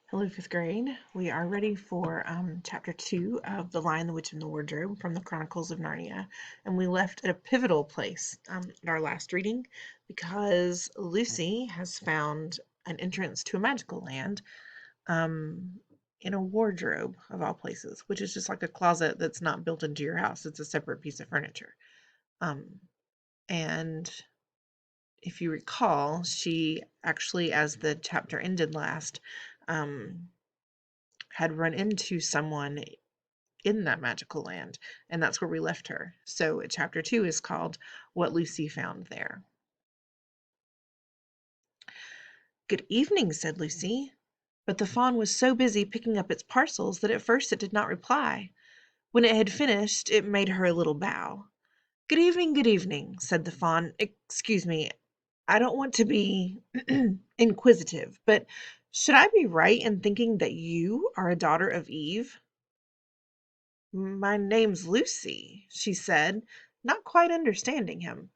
Hello, fifth grade. We are ready for chapter 2 of The Lion, the Witch, and the Wardrobe from the Chronicles of Narnia. And we left at a pivotal place in our last reading because Lucy has found an entrance to a magical land um, in a wardrobe, of all places, which is just like a closet that's not built into your house. It's a separate piece of furniture. Um, and if you recall, she actually, as the chapter ended last, um, had run into someone in that magical land, and that's where we left her. So chapter 2 is called What Lucy Found There. Good evening, said Lucy. But the fawn was so busy picking up its parcels that at first it did not reply. When it had finished, it made her a little bow. Good evening, said the fawn. Excuse me, I don't want to be inquisitive, but should I be right in thinking that you are a daughter of Eve? My name's Lucy, she said, not quite understanding him.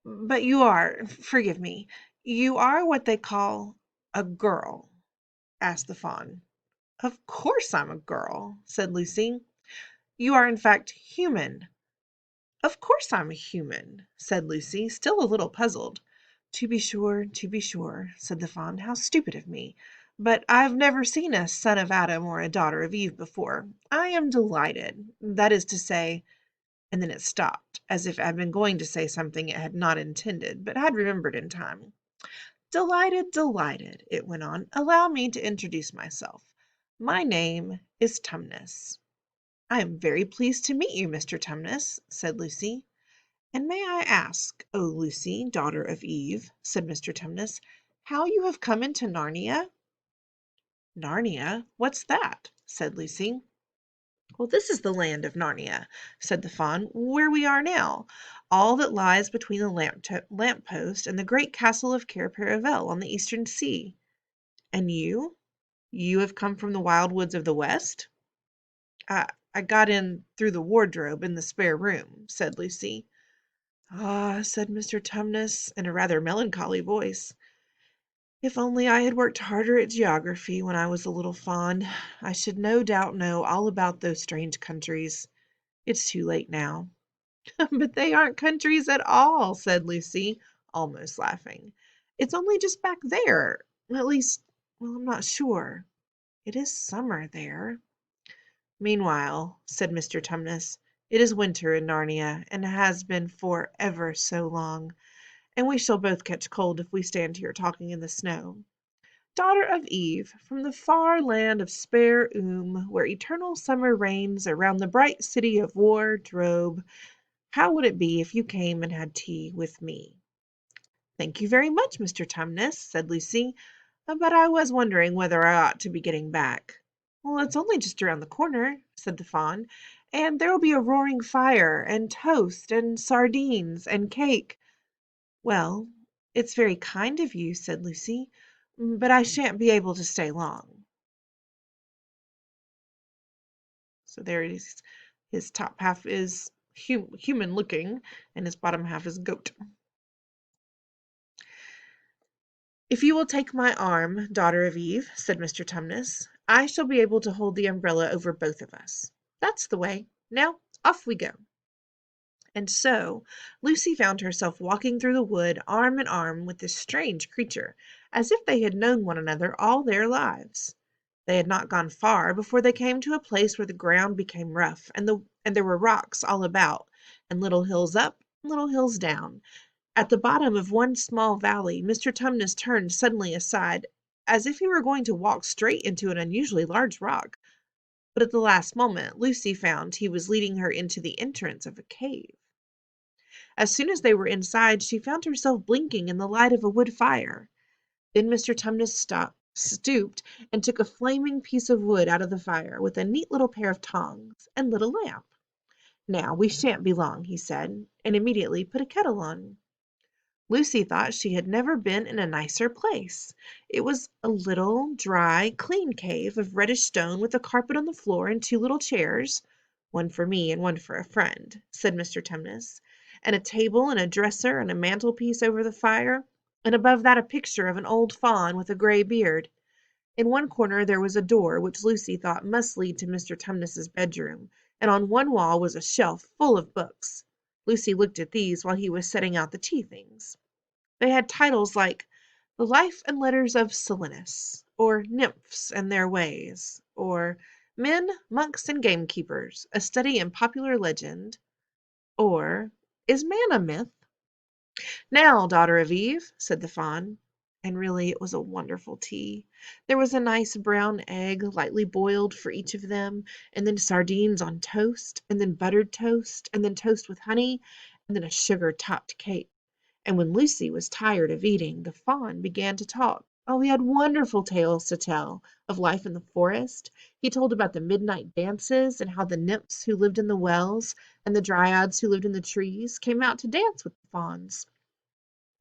But you are, forgive me, you are what they call a girl, asked the fawn. Of course I'm a girl, said Lucy. You are in fact human. Of course I'm a human, said Lucy, still a little puzzled. To be sure, said the fawn. How stupid of me. But I've never seen a son of Adam or a daughter of Eve before. I am delighted. That is to say, and then it stopped, as if it had been going to say something it had not intended, but had remembered in time. Delighted, it went on. Allow me to introduce myself. My name is Tumnus. I am very pleased to meet you, Mr. Tumnus, said Lucy. And may I ask, O Lucy, daughter of Eve, said Mr. Tumnus, how you have come into Narnia? Narnia? What's that? Said Lucy. Well, this is the land of Narnia, said the fawn, where we are now, all that lies between the lamp post and the great castle of Cair Paravel on the eastern sea. And you? You have come from the wild woods of the west? I got in through the wardrobe in the spare room, said Lucy. Ah, said Mr. Tumnus, in a rather melancholy voice. If only I had worked harder at geography when I was a little fawn, I should no doubt know all about those strange countries. It's too late now. But they aren't countries at all, said Lucy, almost laughing. It's only just back there. At least, well, I'm not sure. It is summer there. Meanwhile, said Mr. Tumnus, it is winter in Narnia, and has been for ever so long, and we shall both catch cold if we stand here talking in the snow. Daughter of Eve, from the far land of Spare where eternal summer reigns around the bright city of Wardrobe, how would it be if you came and had tea with me? Thank you very much, Mr. Tumnus, said Lucy, but I was wondering whether I ought to be getting back. Well, it's only just around the corner, said the fawn, and there'll be a roaring fire, and toast, and sardines, and cake. Well, it's very kind of you, said Lucy, but I shan't be able to stay long. So there it is. His top half is human looking, and his bottom half is goat. If you will take my arm, daughter of Eve, said Mr. Tumnus, I shall be able to hold the umbrella over both of us. That's the way. Now, off we go. And so Lucy found herself walking through the wood arm in arm with this strange creature, as if they had known one another all their lives. They had not gone far before they came to a place where the ground became rough, and there were rocks all about, and little hills up, little hills down. At the bottom of one small valley, Mr. Tumnus turned suddenly aside, as if he were going to walk straight into an unusually large rock. But at the last moment Lucy found he was leading her into the entrance of a cave. As soon as they were inside, she found herself blinking in the light of a wood fire. Then Mr. Tumnus stooped, and took a flaming piece of wood out of the fire, with a neat little pair of tongs, and lit a lamp. Now, we shan't be long, he said, and immediately put a kettle on. Lucy thought she had never been in a nicer place. It was a little, dry, clean cave of reddish stone, with a carpet on the floor and two little chairs, one for me and one for a friend, said Mr. Tumnus, and a table and a dresser and a mantelpiece over the fire, and above that a picture of an old fawn with a grey beard. In one corner there was a door which Lucy thought must lead to Mr. Tumnus's bedroom, and on one wall was a shelf full of books. Lucy looked at these while he was setting out the tea things. They had titles like The Life and Letters of Silenus, or Nymphs and Their Ways, or Men, Monks, and Gamekeepers, a Study in Popular Legend, or Is Man a Myth? "Now, daughter of Eve," said the fawn. And really it was a wonderful tea. There was a nice brown egg, lightly boiled, for each of them, and then sardines on toast, and then buttered toast, and then toast with honey, and then a sugar-topped cake. And when Lucy was tired of eating, the fawn began to talk. Oh, he had wonderful tales to tell of life in the forest. He told about the midnight dances and how the nymphs who lived in the wells and the dryads who lived in the trees came out to dance with the fawns.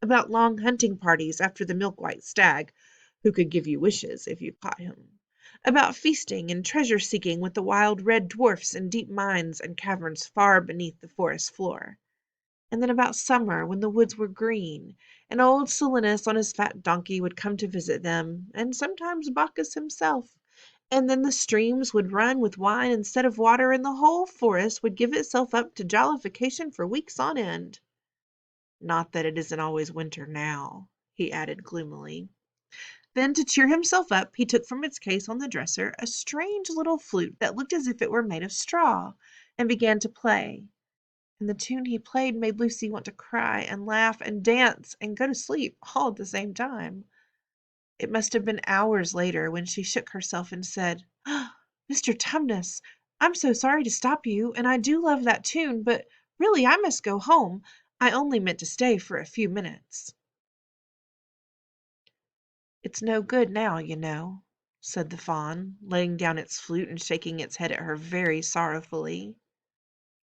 About long hunting parties after the milk-white stag, who could give you wishes if you caught him. About feasting and treasure-seeking with the wild red dwarfs in deep mines and caverns far beneath the forest floor. And then about summer, when the woods were green, and old Silenus on his fat donkey would come to visit them, and sometimes Bacchus himself. And then the streams would run with wine instead of water, and the whole forest would give itself up to jollification for weeks on end. Not that it isn't always winter now, he added gloomily. Then, to cheer himself up, he took from its case on the dresser a strange little flute that looked as if it were made of straw, and began to play. And the tune he played made Lucy want to cry and laugh and dance and go to sleep all at the same time. It must have been hours later when she shook herself and said, "Mr. Tumnus, I'm so sorry to stop you, and I do love that tune, but really I must go home. I only meant to stay for a few minutes." "It's no good now, you know," said the fawn, laying down its flute and shaking its head at her very sorrowfully.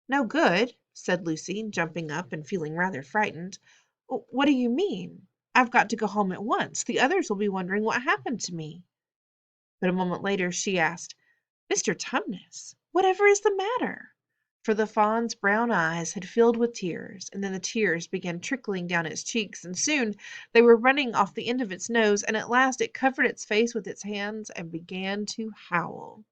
"No good?" said Lucy, jumping up and feeling rather frightened. "What do you mean? I've got to go home at once. The others will be wondering what happened to me." But a moment later she asked, "Mr. Tumnus, whatever is the matter?" For the fawn's brown eyes had filled with tears, and then the tears began trickling down its cheeks, and soon they were running off the end of its nose, and at last it covered its face with its hands and began to howl.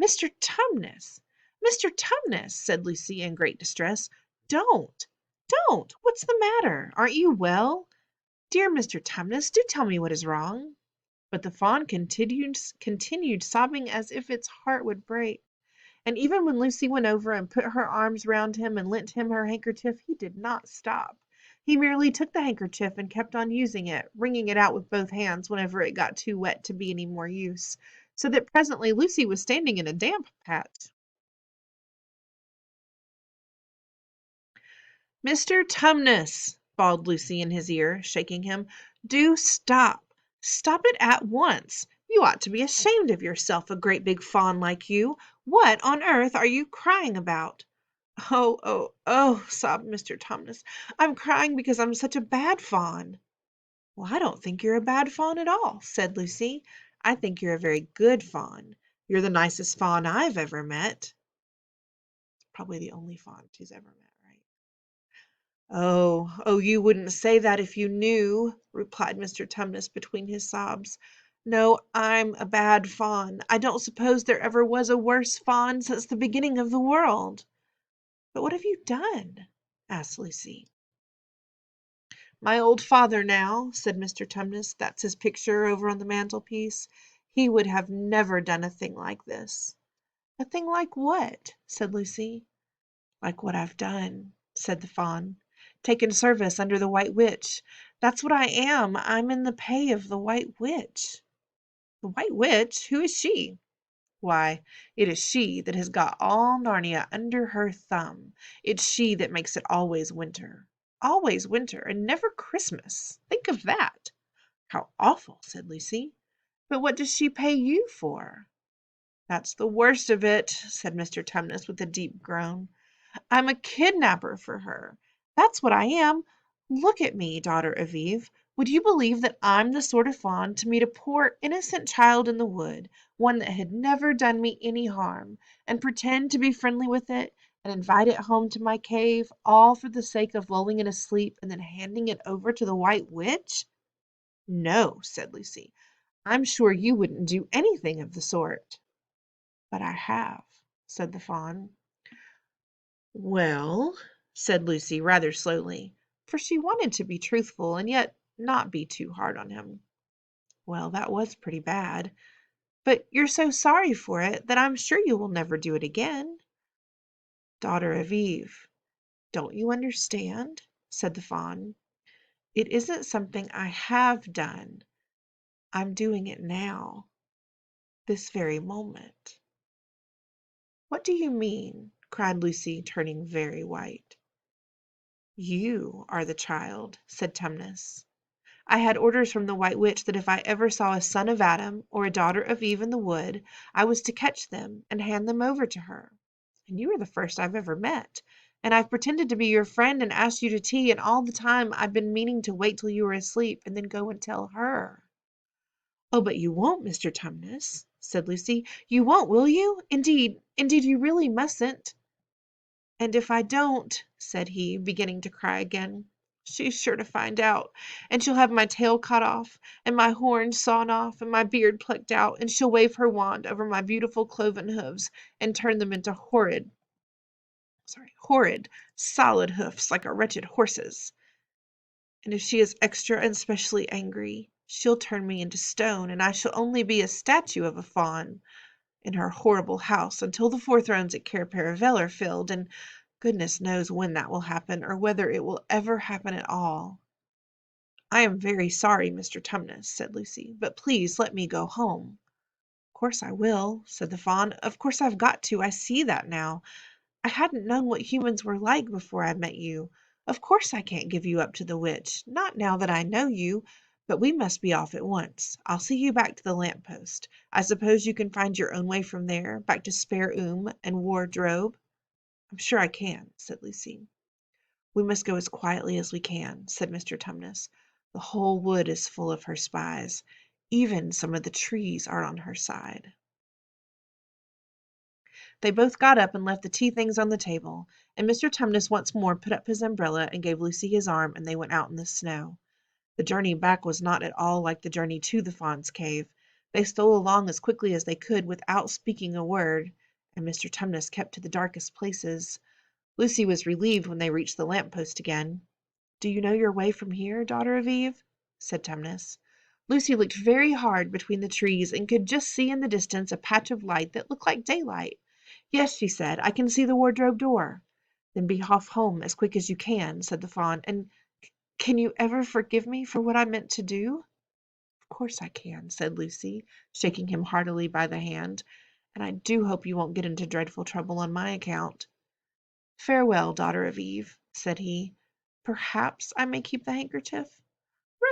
"Mr. Tumnus! Mr. Tumnus!" said Lucy in great distress. "Don't! Don't! What's the matter? Aren't you well? Dear Mr. Tumnus, do tell me what is wrong." But the fawn continued sobbing as if its heart would break. And even when Lucy went over and put her arms round him and lent him her handkerchief, he did not stop. He merely took the handkerchief and kept on using it, wringing it out with both hands whenever it got too wet to be any more use, so that presently Lucy was standing in a damp patch. "Mr. Tumnus," bawled Lucy in his ear, shaking him, "do stop. Stop it at once. You ought to be ashamed of yourself, a great big fawn like you. What on earth are you crying about?" "Oh, oh, oh," sobbed Mr. Tumnus. "I'm crying because I'm such a bad fawn." "Well, I don't think you're a bad fawn at all," said Lucy. "I think you're a very good fawn. You're the nicest fawn I've ever met." Probably the only fawn she's ever met, right? "Oh, oh, you wouldn't say that if you knew," replied Mr. Tumnus between his sobs. "No, I'm a bad fawn. I don't suppose there ever was a worse fawn since the beginning of the world." "But what have you done?" asked Lucy. "My old father now," said Mr. Tumnus, "that's his picture over on the mantelpiece. He would have never done a thing like this." "A thing like what?" said Lucy. "Like what I've done," said the fawn. "Taken service under the White Witch. That's what I am. I'm in the pay of the White Witch." "The White Witch? Who is she?" "Why, it is she that has got all Narnia under her thumb. It's she that makes it always winter. Always winter, and never Christmas. Think of that." "How awful," said Lucy. "But what does she pay you for?" "That's the worst of it," said Mr. Tumnus with a deep groan. "I'm a kidnapper for her. That's what I am. Look at me, daughter of Eve. Would you believe that I'm the sort of fawn to meet a poor innocent child in the wood, one that had never done me any harm, and pretend to be friendly with it, and invite it home to my cave, all for the sake of lulling it asleep and then handing it over to the White Witch?" "No," said Lucy. I'm sure you wouldn't do anything of the sort." "But I have," said the fawn. "Well," said Lucy rather slowly, for she wanted to be truthful and yet not be too hard on him. "Well, that was pretty bad. But you're so sorry for it that I'm sure you will never do it again." "Daughter of Eve, don't you understand?" said the fawn. "It isn't something I have done. I'm doing it now, this very moment." "What do you mean?" cried Lucy, turning very white. "You are the child," said Tumnus. "I had orders from the White Witch that if I ever saw a son of Adam or a daughter of Eve in the wood, I was to catch them and hand them over to her. And you are the first I've ever met. And I've pretended to be your friend and asked you to tea, and all the time I've been meaning to wait till you were asleep and then go and tell her." "Oh, but you won't, Mr. Tumnus," said Lucy. "You won't, will you? Indeed, you really mustn't." "And if I don't," said he, beginning to cry again, "she's sure to find out, and she'll have my tail cut off, and my horns sawn off, and my beard plucked out, and she'll wave her wand over my beautiful cloven hoofs and turn them into horrid, solid hoofs like a wretched horse's. And if she is extra and specially angry, she'll turn me into stone, and I shall only be a statue of a fawn in her horrible house until the 4 thrones at Cair Paravel are filled, and goodness knows when that will happen, or whether it will ever happen at all." "I am very sorry, Mr. Tumnus," said Lucy, "but please let me go home." "Of course I will," said the fawn. "Of course I've got to. I see that now. I hadn't known what humans were like before I met you. Of course I can't give you up to the witch, not now that I know you. But we must be off at once. I'll see you back to the lamp post. I suppose you can find your own way from there, back to Spare and Wardrobe?" "I'm sure I can," said Lucy. "We must go as quietly as we can," said Mr. Tumnus. "The whole wood is full of her spies. Even some of the trees are on her side." They both got up and left the tea things on the table, and Mr. Tumnus once more put up his umbrella and gave Lucy his arm, and they went out in the snow. The journey back was not at all like the journey to the fawn's cave. They stole along as quickly as they could without speaking a word, and Mr. Tumnus kept to the darkest places. Lucy was relieved when they reached the lamp post again. "Do you know your way from here, daughter of Eve?" said Tumnus. Lucy looked very hard between the trees and could just see in the distance a patch of light that looked like daylight. "Yes," she said, "I can see the wardrobe door." "Then be off home as quick as you can," said the fawn. "And can you ever forgive me for what I meant to do?" "Of course I can," said Lucy, shaking him heartily by the hand. "And I do hope you won't get into dreadful trouble on my account." "Farewell, daughter of Eve," said he. "Perhaps I may keep the handkerchief?"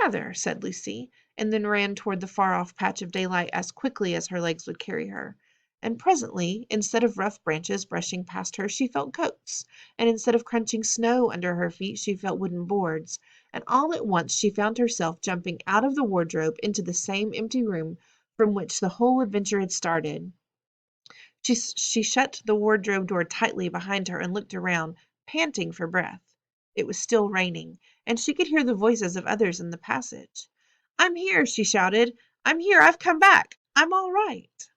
"Rather," said Lucy, and then ran toward the far-off patch of daylight as quickly as her legs would carry her. And presently, instead of rough branches brushing past her, she felt coats, and instead of crunching snow under her feet, she felt wooden boards, and all at once she found herself jumping out of the wardrobe into the same empty room from which the whole adventure had started. She shut the wardrobe door tightly behind her and looked around, panting for breath. It was still raining, and she could hear the voices of others in the passage. "I'm here," she shouted. "I'm here. I've come back. I'm all right."